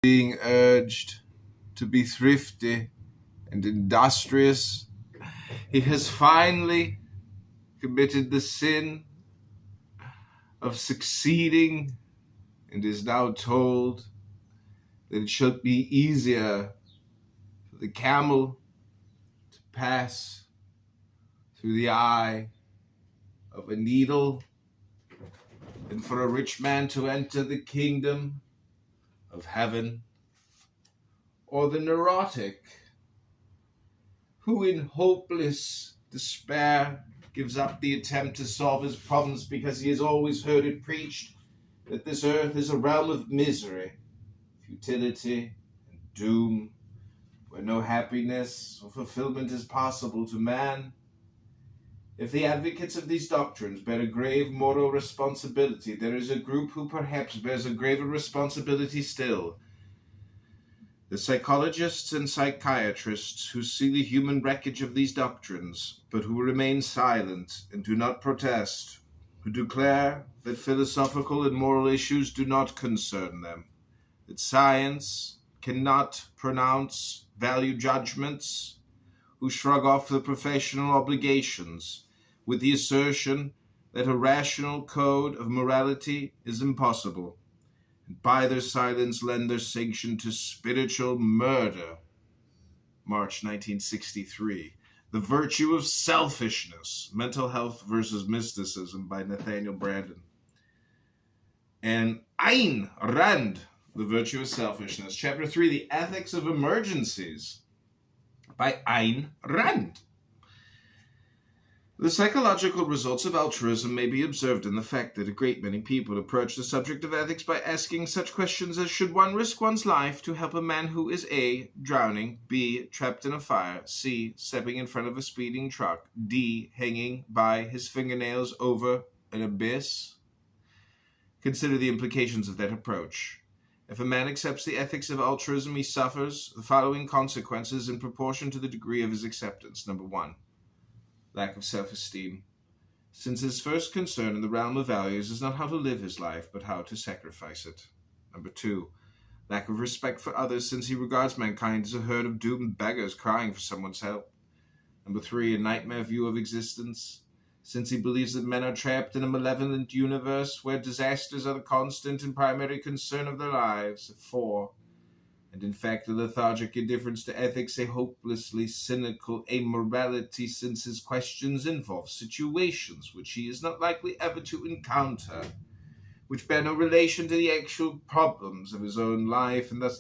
being urged to be thrifty and industrious, he has finally committed the sin of succeeding and is now told that it should be easier for the camel to pass through the eye of a needle than for a rich man to enter the kingdom of heaven. Or the neurotic who in hopeless despair gives up the attempt to solve his problems because he has always heard it preached that this earth is a realm of misery, futility, and doom, where no happiness or fulfillment is possible to man. If the advocates of these doctrines bear a grave moral responsibility, there is a group who perhaps bears a graver responsibility still. The psychologists and psychiatrists who see the human wreckage of these doctrines, but who remain silent and do not protest, who declare that philosophical and moral issues do not concern them, that science cannot pronounce value judgments, who shrug off the professional obligations with the assertion that a rational code of morality is impossible, and by their silence lend their sanction to spiritual murder. March 1963. The Virtue of Selfishness, Mental Health versus Mysticism by Nathaniel Branden. And Ayn Rand, The Virtue of Selfishness. Chapter 3, The Ethics of Emergencies by Ayn Rand. The psychological results of altruism may be observed in the fact that a great many people approach the subject of ethics by asking such questions as: should one risk one's life to help a man who is A, drowning, B, trapped in a fire, C, stepping in front of a speeding truck, D, hanging by his fingernails over an abyss? Consider the implications of that approach. If a man accepts the ethics of altruism, he suffers the following consequences in proportion to the degree of his acceptance. Number 1. Lack of self-esteem, since his first concern in the realm of values is not how to live his life, but how to sacrifice it. Number 2. Lack of respect for others, since he regards mankind as a herd of doomed beggars crying for someone's help. Number 3. A nightmare view of existence, since he believes that men are trapped in a malevolent universe where disasters are the constant and primary concern of their lives. 4. And in fact, a lethargic indifference to ethics, a hopelessly cynical amorality, since his questions involve situations which he is not likely ever to encounter, which bear no relation to the actual problems of his own life, and thus